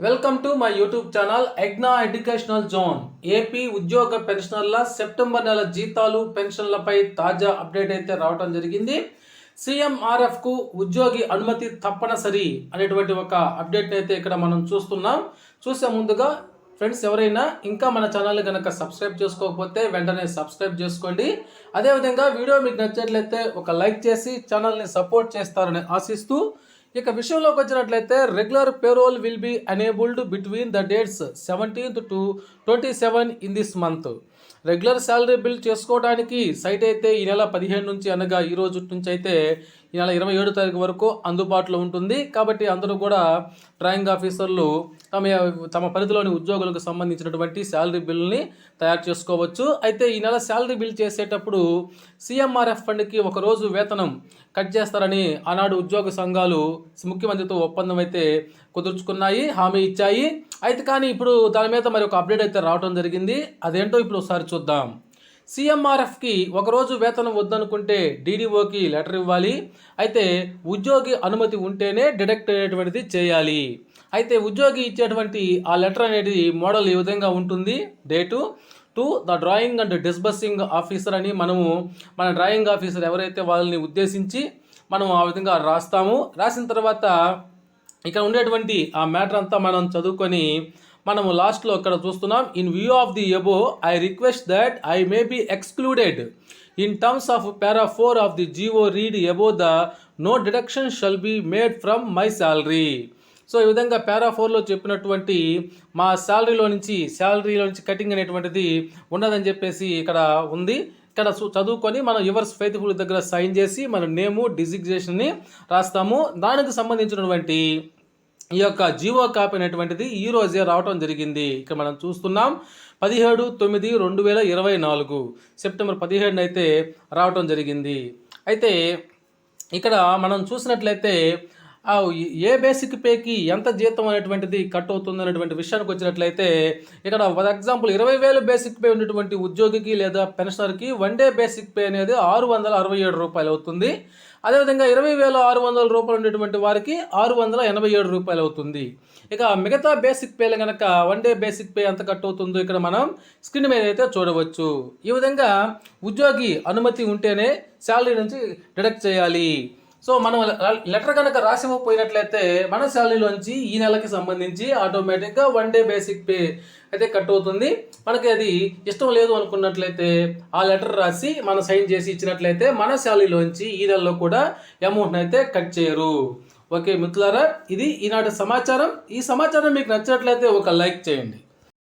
Welcome to my YouTube channel ఎగ్నా educational zone. AP ఉద్యోగ పెన్షనర్ల సెప్టెంబర్ నెల జీతాలు పెన్షన్లపై తాజా అప్డేట్ అయితే రావడం జరిగింది. సీఎంఆర్ఎఫ్కు ఉద్యోగి అనుమతి తప్పనిసరి అనేటువంటి ఒక అప్డేట్ అయితే ఇక్కడ మనం చూస్తున్నాం. చూసే ముందుగా ఫ్రెండ్స్, ఎవరైనా ఇంకా మన ఛానల్ కనుక సబ్స్క్రైబ్ చేసుకోకపోతే వెంటనే సబ్స్క్రైబ్ చేసుకోండి. అదేవిధంగా వీడియో మీకు నచ్చినట్లయితే ఒక లైక్ చేసి ఛానల్ని సపోర్ట్ చేస్తారని ఆశిస్తూ ఇక విషయంలోకి వచ్చినట్లయితే regular payroll will be enabled between the dates 17th to 27 in this month. Regular salary bill చేసుకోవడానికి సైట్ అయితే ఈ నెల 15 నుంచి అనగా ఈ రోజు నుంచి అయితే ఈ నెల 27 తారీఖు వరకు అందుబాటులో ఉంటుంది. కాబట్టి అందరూ కూడా డ్రాయింగ్ ఆఫీసర్లు తమ పరిధిలోని ఉద్యోగులకు సంబంధించినటువంటి శాలరీ బిల్ని తయారు చేసుకోవచ్చు. అయితే ఈ నెల శాలరీ బిల్ చేసేటప్పుడు సీఎంఆర్ఎఫ్ ఫండ్కి ఒకరోజు వేతనం కట్ చేస్తారని ఆనాడు ఉద్యోగ సంఘాలు ముఖ్యమంత్రితో ఒప్పందం అయితే కుదుర్చుకున్నాయి, హామీ ఇచ్చాయి. అయితే కానీ ఇప్పుడు దాని మీద మరి ఒక అప్డేట్ అయితే రావడం జరిగింది. అదేంటో ఇప్పుడు ఒకసారి చూద్దాం. సీఎంఆర్ఎఫ్కి ఒకరోజు వేతనం వద్దనుకుంటే డీడీఓకి లెటర్ ఇవ్వాలి. అయితే ఉద్యోగి అనుమతి ఉంటేనే డిడక్ట్ అనేటువంటిది చేయాలి. అయితే ఉద్యోగి ఇచ్చేటువంటి ఆ లెటర్ అనేది మోడల్ ఈ విధంగా ఉంటుంది. Date to the drawing and disbursing officer అని మన డ్రాయింగ్ ఆఫీసర్ ఎవరైతే వాళ్ళని ఉద్దేశించి మనం ఆ విధంగా రాస్తాము. రాసిన తర్వాత ఇక్కడ ఉండేటువంటి ఆ మ్యాటర్ అంతా మనం చదువుకొని మనము లాస్ట్లో ఇక్కడ చూస్తున్నాం. In view of the above I request that I may be excluded in terms of para 4 of the GO read above the no deduction shall be made from my salary. So ఈ విధంగా పారా 4లో చెప్పినటువంటి మా శాలరీలో నుంచి cutting అనేటువంటిది ఉండదని చెప్పేసి ఇక్కడ ఉంది. ఇక్కడ చదువుకొని మనం యువర్స్ ఫెయిత్ఫుల్ దగ్గర సైన్ చేసి మన నేము డిజిగ్నేషన్ని రాస్తాము. దానికి సంబంధించినటువంటి ఈ యొక్క జీవో కాపీ అనేటువంటిది ఈ రోజే రావటం జరిగింది. ఇక్కడ మనం చూస్తున్నాం 17/9/2024 సెప్టెంబర్ 17 అయితే రావటం జరిగింది. అయితే ఇక్కడ మనం చూసినట్లయితే ఏ బేసిక్ పేకి ఎంత జీతం అనేటువంటిది కట్ అవుతుంది అనేటువంటి విషయానికి వచ్చినట్లయితే ఇక్కడ ఫర్ ఎగ్జాంపుల్ 20,000 బేసిక్ పే ఉన్నటువంటి ఉద్యోగికి లేదా పెన్షనర్కి వన్ డే బేసిక్ పే అనేది 667 రూపాయలు అవుతుంది. అదేవిధంగా 20,600 రూపాయలు ఉండేటువంటి వారికి 687 రూపాయలు అవుతుంది. ఇక మిగతా బేసిక్ పేలు కనుక వన్ డే బేసిక్ పే ఎంత కట్ అవుతుందో ఇక్కడ మనం స్క్రీన్ మీద అయితే చూడవచ్చు. ఈ విధంగా ఉద్యోగి అనుమతి ఉంటేనే శాలరీ నుంచి డిడక్ట్ చేయాలి. సో మనం లెటర్ కనుక రాసివ్వకపోయినట్లయితే మన శాలరీలోంచి ఈ నెలకి సంబంధించి ఆటోమేటిక్గా వన్ డే బేసిక్ పే అయితే కట్ అవుతుంది. మనకి అది ఇష్టం లేదు అనుకున్నట్లయితే ఆ లెటర్ రాసి మనం సైన్ చేసి ఇచ్చినట్లయితే మన శాలరీలోంచి ఈ నెలలో కూడా అమౌంట్ని అయితే కట్ చేయరు. ఓకే మిత్రులారా, ఇది ఈనాటి సమాచారం. ఈ సమాచారం మీకు నచ్చినట్లయితే ఒక లైక్ చేయండి.